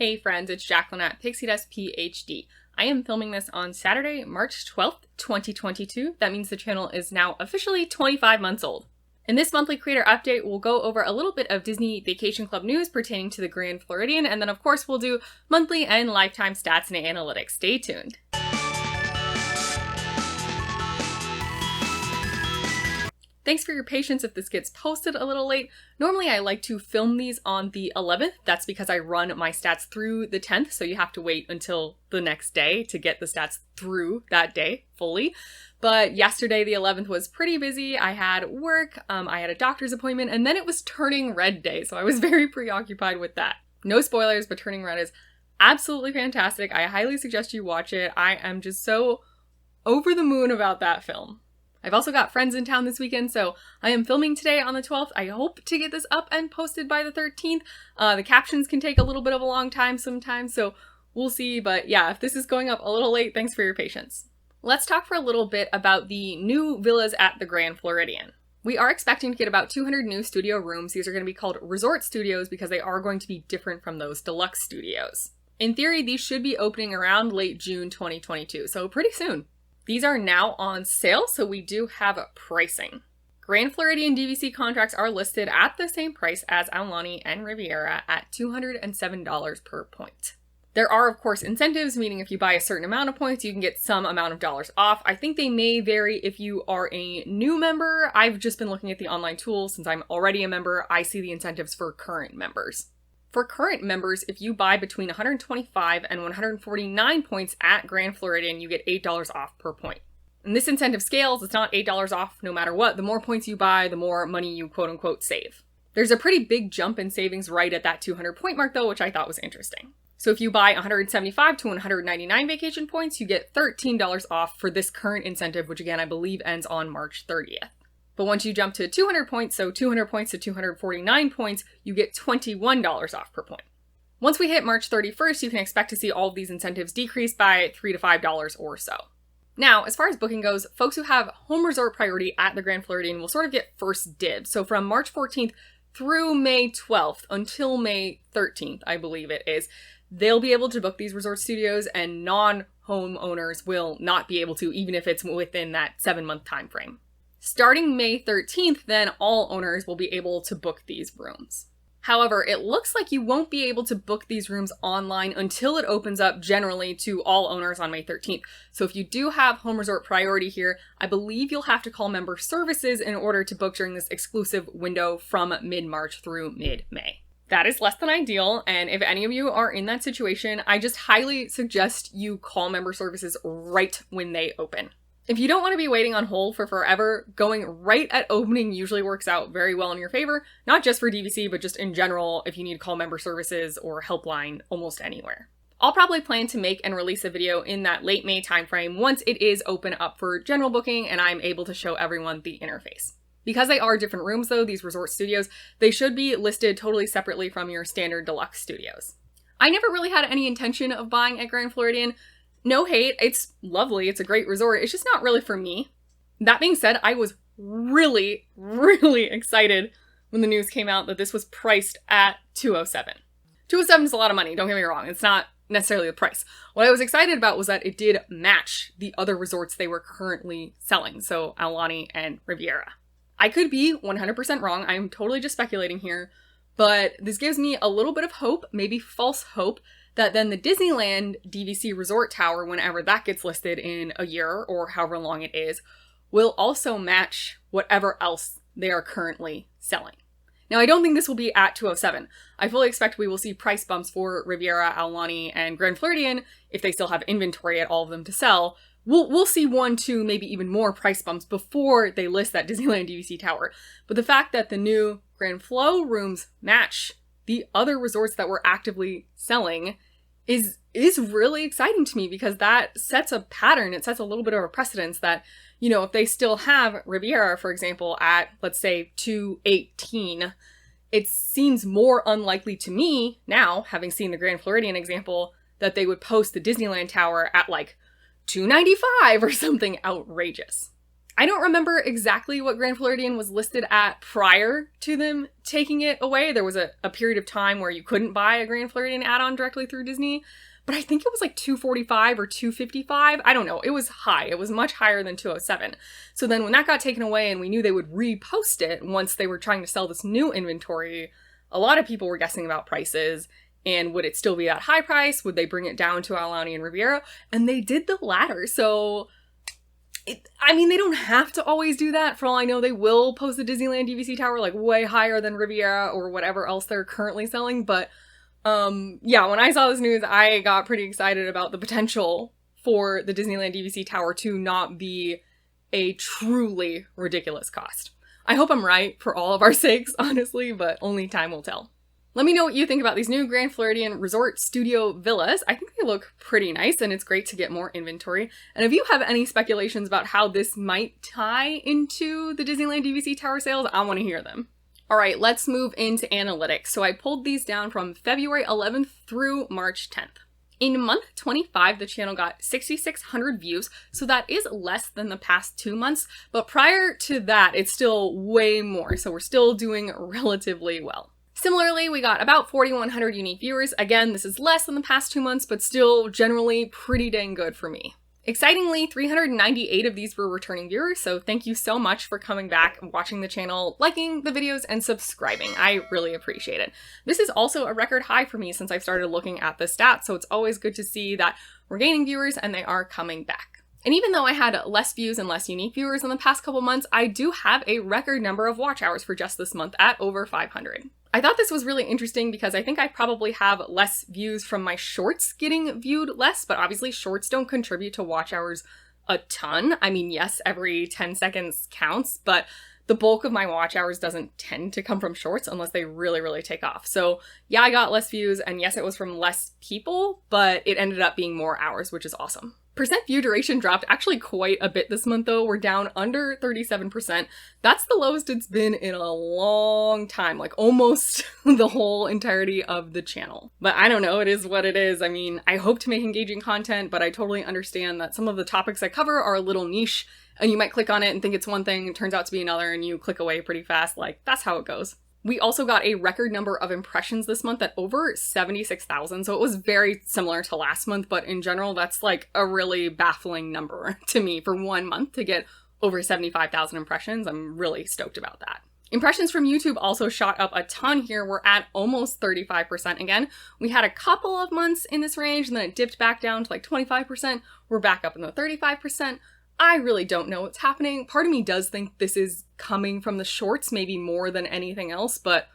Hey friends, it's Jacqueline at Pixie Dust PhD. I am filming this on Saturday, March 12th, 2022. That means the channel is now officially 25 months old. In this monthly creator update, we'll go over a little bit of Disney Vacation Club news pertaining to the Grand Floridian, and then of course we'll do monthly and lifetime stats and analytics. Stay tuned. Thanks for your patience if this gets posted a little late. Normally I like to film these on the 11th. That's because I run my stats through the 10th, so you have to wait until the next day to get the stats through that day fully. But yesterday, the 11th, was pretty busy. I had work, I had a doctor's appointment, and then it was Turning Red Day, so I was very preoccupied with that. No spoilers, but Turning Red is absolutely fantastic. I highly suggest you watch it. I am just so over the moon about that film. I've also got friends in town this weekend, so I am filming today on the 12th. I hope to get this up and posted by the 13th. The captions can take a little bit of a long time sometimes, so we'll see. But yeah, if this is going up a little late, thanks for your patience. Let's talk for a little bit about the new villas at the Grand Floridian. We are expecting to get about 200 new studio rooms. These are going to be called resort studios because they are going to be different from those deluxe studios. In theory, these should be opening around late June 2022, so pretty soon. These are now on sale, so we do have pricing. Grand Floridian DVC contracts are listed at the same price as Aulani and Riviera at $207 per point. There are, of course, incentives, meaning if you buy a certain amount of points, you can get some amount of dollars off. I think they may vary if you are a new member. I've just been looking at the online tool. Since I'm already a member, I see the incentives for current members. For current members, if you buy between 125 and 149 points at Grand Floridian, you get $8 off per point. And this incentive scales. It's not $8 off no matter what. The more points you buy, the more money you quote-unquote save. There's a pretty big jump in savings right at that 200 point mark though, which I thought was interesting. So if you buy 175 to 199 vacation points, you get $13 off for this current incentive, which again, I believe ends on March 30th. But once you jump to 200 points, so 200 points to 249 points, you get $21 off per point. Once we hit March 31st, you can expect to see all of these incentives decrease by $3 to $5 or so. Now, as far as booking goes, folks who have home resort priority at the Grand Floridian will sort of get first dibs. So from March 14th through May 12th until May 13th, I believe it is, they'll be able to book these resort studios and non-homeowners will not be able to, even if it's within that 7-month time frame. Starting May 13th, then all owners will be able to book these rooms. However, it looks like you won't be able to book these rooms online until it opens up generally to all owners on May 13th. So if you do have home resort priority here, I believe you'll have to call member services in order to book during this exclusive window from mid-March through mid-May. That is less than ideal, and if any of you are in that situation, I just highly suggest you call member services right when they open. If you don't want to be waiting on hold for forever, going right at opening usually works out very well in your favor, not just for DVC, but just in general if you need to call member services or helpline almost anywhere. I'll probably plan to make and release a video in that late May timeframe once it is open up for general booking and I'm able to show everyone the interface. Because they are different rooms though, these resort studios, they should be listed totally separately from your standard deluxe studios. I never really had any intention of buying at Grand Floridian. No hate, it's lovely, it's a great resort, it's just not really for me. That being said, I was really excited when the news came out that this was priced at $207. $207 is a lot of money, don't get me wrong, it's not necessarily the price. What I was excited about was that it did match the other resorts they were currently selling, so Aulani and Riviera. I could be 100% wrong, I'm totally just speculating here, but this gives me a little bit of hope, maybe false hope, that then the Disneyland DVC Resort Tower, whenever that gets listed in a year or however long it is, will also match whatever else they are currently selling. Now, I don't think this will be at $207. I fully expect we will see price bumps for Riviera, Aulani, and Grand Floridian if they still have inventory at all of them to sell. We'll see 1, 2, maybe even more price bumps before they list that Disneyland DVC Tower. But the fact that the new Grand Flo rooms match the other resorts that we're actively selling is really exciting to me because that sets a pattern. It sets a little bit of a precedence that, you know, if they still have Riviera, for example, at, let's say, $218, it seems more unlikely to me now, having seen the Grand Floridian example, that they would post the Disneyland Tower at like $295 or something outrageous. I don't remember exactly what Grand Floridian was listed at prior to them taking it away. There was a period of time where you couldn't buy a Grand Floridian add-on directly through Disney, but I think it was like $245 or $255. I don't know. It was high. It was much higher than $207. So then when that got taken away and we knew they would repost it once they were trying to sell this new inventory, a lot of people were guessing about prices. And would it still be that high price? Would they bring it down to Aulani and Riviera? And they did the latter. So they don't have to always do that. For all I know, they will post the Disneyland DVC Tower like way higher than Riviera or whatever else they're currently selling. But yeah, when I saw this news, I got pretty excited about the potential for the Disneyland DVC Tower to not be a truly ridiculous cost. I hope I'm right for all of our sakes, honestly, but only time will tell. Let me know what you think about these new Grand Floridian Resort Studio villas. I think they look pretty nice and it's great to get more inventory. And if you have any speculations about how this might tie into the Disneyland DVC Tower sales, I want to hear them. All right, let's move into analytics. So I pulled these down from February 11th through March 10th. In month 25, the channel got 6,600 views, so that is less than the past 2 months, but prior to that, it's still way more, so we're still doing relatively well. Similarly, we got about 4,100 unique viewers. Again, this is less than the past 2 months, but still generally pretty dang good for me. Excitingly, 398 of these were returning viewers, so thank you so much for coming back, watching the channel, liking the videos, and subscribing. I really appreciate it. This is also a record high for me since I've started looking at the stats, so it's always good to see that we're gaining viewers and they are coming back. And even though I had less views and less unique viewers in the past couple months, I do have a record number of watch hours for just this month at over 500. I thought this was really interesting because I think I probably have less views from my shorts getting viewed less, but obviously shorts don't contribute to watch hours a ton. I mean, yes, every 10 seconds counts, but the bulk of my watch hours doesn't tend to come from shorts unless they really, really take off. So yeah, I got less views and yes, it was from less people, but it ended up being more hours, which is awesome. Percent view duration dropped actually quite a bit this month though. We're down under 37%. That's the lowest it's been in a long time, like almost the whole entirety of the channel. But I don't know, it is what it is. I mean, I hope to make engaging content, but I totally understand that some of the topics I cover are a little niche and you might click on it and think it's one thing, it turns out to be another and you click away pretty fast. Like, that's how it goes. We also got a record number of impressions this month at over 76,000, so it was very similar to last month, but in general, that's like a really baffling number to me for 1 month to get over 75,000 impressions. I'm really stoked about that. Impressions from YouTube also shot up a ton here. We're at almost 35% again. We had a couple of months in this range and then it dipped back down to like 25%. We're back up in the 35%. I really don't know what's happening. Part of me does think this is coming from the shorts, maybe more than anything else, but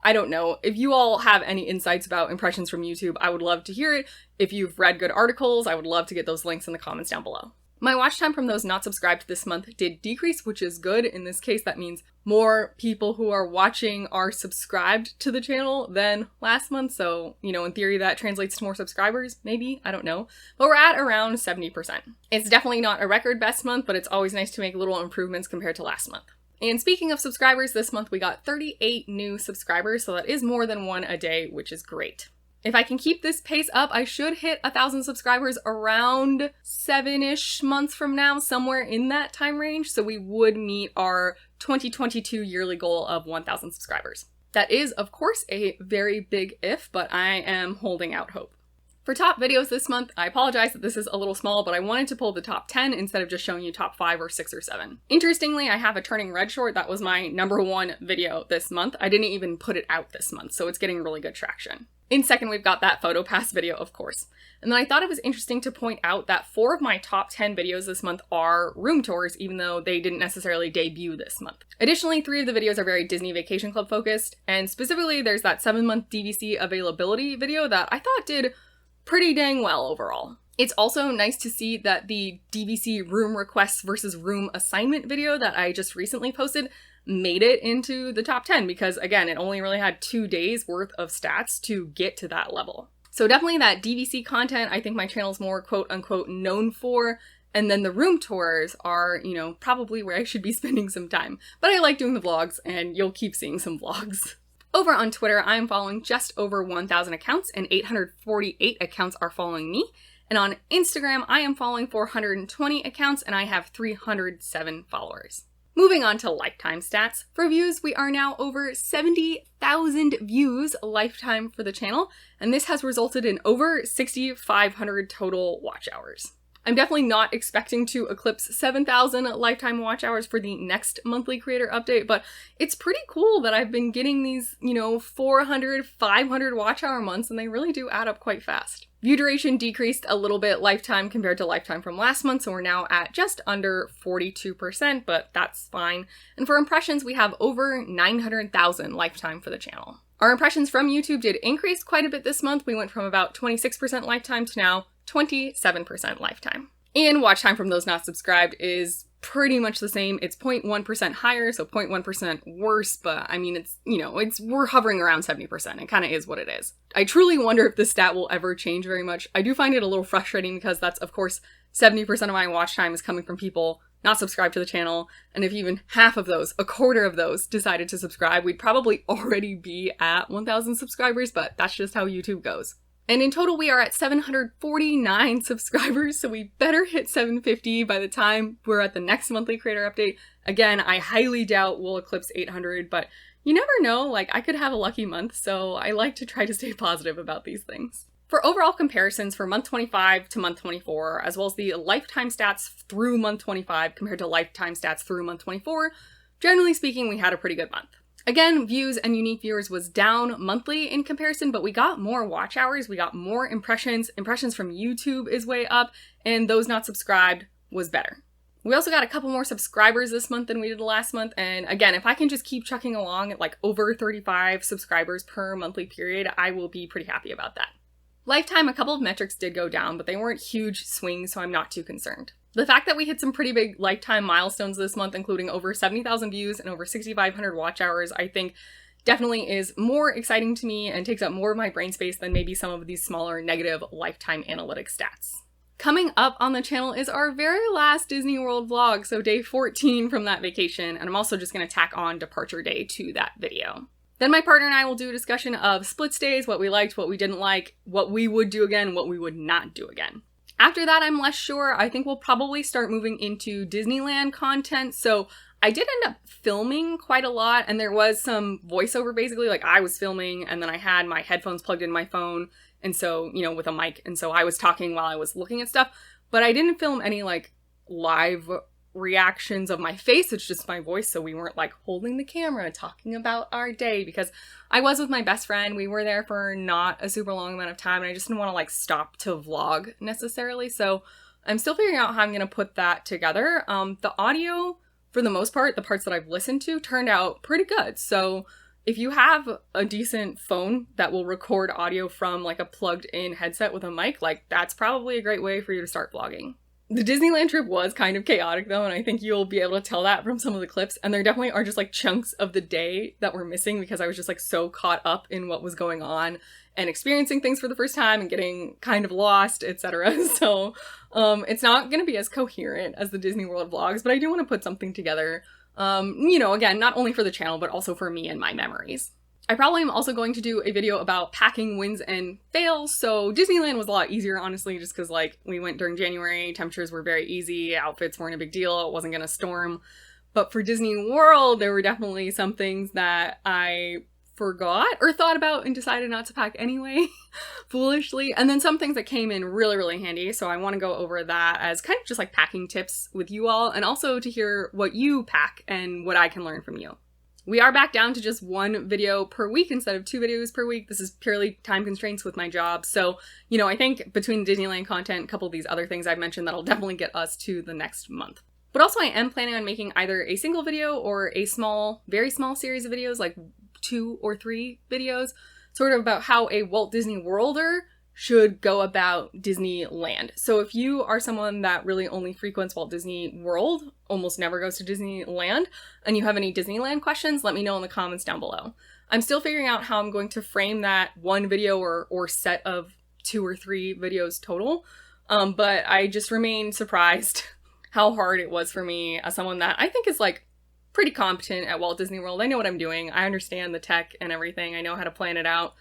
I don't know. If you all have any insights about impressions from YouTube, I would love to hear it. If you've read good articles, I would love to get those links in the comments down below. My watch time from those not subscribed this month did decrease, which is good. In this case, that means more people who are watching are subscribed to the channel than last month. So, you know, in theory, that translates to more subscribers, maybe, I don't know. But we're at around 70%. It's definitely not a record best month, but it's always nice to make little improvements compared to last month. And speaking of subscribers, this month we got 38 new subscribers, so that is more than one a day, which is great. If I can keep this pace up, I should hit 1,000 subscribers around 7-ish months from now, somewhere in that time range. So we would meet our 2022 yearly goal of 1,000 subscribers. That is, of course, a very big if, but I am holding out hope. For top videos this month, I apologize that this is a little small, but I wanted to pull the top 10 instead of just showing you top 5 or 6 or 7. Interestingly, I have a Turning Red short. That was my #1 video this month. I didn't even put it out this month, so it's getting really good traction. In second, we've got that photo pass video, of course. And then I thought it was interesting to point out that 4 of my top 10 videos this month are room tours, even though they didn't necessarily debut this month. Additionally, 3 of the videos are very Disney Vacation Club focused, and specifically there's that 7-month DVC availability video that I thought did pretty dang well overall. It's also nice to see that the DVC room requests versus room assignment video that I just recently posted made it into the top 10 because, again, it only really had 2 days worth of stats to get to that level. So definitely that DVC content I think my channel's more quote-unquote known for, and then the room tours are, you know, probably where I should be spending some time. But I like doing the vlogs, and you'll keep seeing some vlogs. Over on Twitter, I'm following just over 1,000 accounts, and 848 accounts are following me. And on Instagram, I am following 420 accounts and I have 307 followers. Moving on to lifetime stats. For views, we are now over 70,000 views lifetime for the channel, and this has resulted in over 6,500 total watch hours. I'm definitely not expecting to eclipse 7,000 lifetime watch hours for the next monthly creator update, but it's pretty cool that I've been getting these, 400, 500 watch hour months, and they really do add up quite fast. View duration decreased a little bit lifetime compared to lifetime from last month, so we're now at just under 42%, but that's fine. And for impressions, we have over 900,000 lifetime for the channel. Our impressions from YouTube did increase quite a bit this month. We went from about 26% lifetime to now 27% lifetime. And watch time from those not subscribed is pretty much the same. It's 0.1% higher, so 0.1% worse, but I mean, we're hovering around 70%. It kind of is what it is. I truly wonder if this stat will ever change very much. I do find it a little frustrating because that's, of course, 70% of my watch time is coming from people not subscribed to the channel, and if even half of those, a quarter of those, decided to subscribe, we'd probably already be at 1,000 subscribers, but that's just how YouTube goes. And in total, we are at 749 subscribers, so we better hit 750 by the time we're at the next monthly creator update. Again, I highly doubt we'll eclipse 800, but you never know, I could have a lucky month, so I like to try to stay positive about these things. For overall comparisons for month 25 to month 24, as well as the lifetime stats through month 25 compared to lifetime stats through month 24, generally speaking, we had a pretty good month. Again, views and unique viewers was down monthly in comparison, but we got more watch hours, we got more impressions. Impressions from YouTube is way up, and those not subscribed was better. We also got a couple more subscribers this month than we did last month, and again, if I can just keep chucking along at over 35 subscribers per monthly period, I will be pretty happy about that. Lifetime, a couple of metrics did go down, but they weren't huge swings, so I'm not too concerned. The fact that we hit some pretty big lifetime milestones this month, including over 70,000 views and over 6,500 watch hours, I think definitely is more exciting to me and takes up more of my brain space than maybe some of these smaller negative lifetime analytics stats. Coming up on the channel is our very last Disney World vlog, so day 14 from that vacation, and I'm also just going to tack on departure day to that video. Then my partner and I will do a discussion of split stays, what we liked, what we didn't like, what we would do again, what we would not do again. After that, I'm less sure. I think we'll probably start moving into Disneyland content. So I did end up filming quite a lot, and there was some voiceover basically, I was filming and then I had my headphones plugged in my phone, and so, with a mic, and so I was talking while I was looking at stuff, but I didn't film any live reactions of my face. It's just my voice, so we weren't holding the camera talking about our day, because I was with my best friend. We were there for not a super long amount of time, and I just didn't want to stop to vlog necessarily, so I'm still figuring out how I'm gonna put that together. The audio, for the most part, the parts that I've listened to, turned out pretty good, so if you have a decent phone that will record audio from a plugged in headset with a mic, that's probably a great way for you to start vlogging. The Disneyland trip was kind of chaotic though, and I think you'll be able to tell that from some of the clips, and there definitely are just chunks of the day that were missing because I was just so caught up in what was going on and experiencing things for the first time and getting kind of lost, etc. So it's not going to be as coherent as the Disney World vlogs, but I do want to put something together, again, not only for the channel, but also for me and my memories. I probably am also going to do a video about packing wins and fails. So Disneyland was a lot easier, honestly, just because we went during January, temperatures were very easy, outfits weren't a big deal, it wasn't gonna storm. But for Disney World, there were definitely some things that I forgot or thought about and decided not to pack anyway, foolishly. And then some things that came in really, really handy. So I want to go over that as kind of just packing tips with you all, and also to hear what you pack and what I can learn from you. We are back down to just one video per week instead of 2 videos per week. This is purely time constraints with my job. So, I think between Disneyland content, a couple of these other things I've mentioned, that'll definitely get us to the next month. But also I am planning on making either a single video or a small, very small series of videos, 2 or 3 videos, sort of about how a Walt Disney Worlder should go about Disneyland. So if you are someone that really only frequents Walt Disney World, almost never goes to Disneyland, and you have any Disneyland questions, let me know in the comments down below. I'm still figuring out how I'm going to frame that one video or set of 2 or 3 videos total, but I just remain surprised how hard it was for me as someone that I think is pretty competent at Walt Disney World. I know what I'm doing. I understand the tech and everything. I know how to plan it out.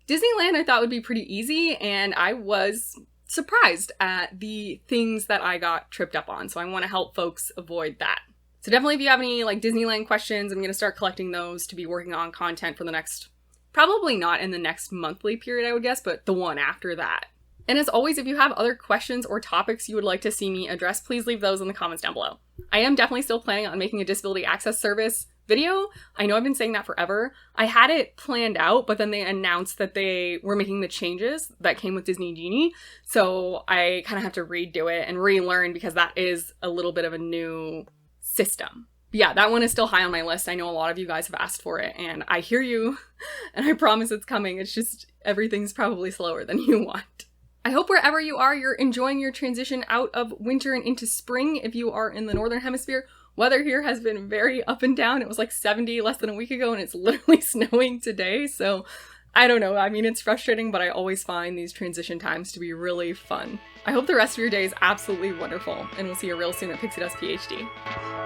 Disneyland I thought would be pretty easy, and I was surprised at the things that I got tripped up on. So I want to help folks avoid that. So definitely if you have any like Disneyland questions, I'm going to start collecting those to be working on content for the next, probably not in the next monthly period, I would guess, but the one after that. And as always, if you have other questions or topics you would like to see me address, please leave those in the comments down below. I am definitely still planning on making a disability access service video. I know I've been saying that forever. I had it planned out, but then they announced that they were making the changes that came with Disney Genie. So I kind of have to redo it and relearn because that is a little bit of a new system. But yeah, that one is still high on my list. I know a lot of you guys have asked for it and I hear you and I promise it's coming. It's just everything's probably slower than you want. I hope wherever you are, you're enjoying your transition out of winter and into spring. If you are in the Northern Hemisphere, weather here has been very up and down. It was like 70 less than a week ago and it's literally snowing today. So I don't know. I mean, it's frustrating, but I always find these transition times to be really fun. I hope the rest of your day is absolutely wonderful and we'll see you real soon at Pixie Dust PhD.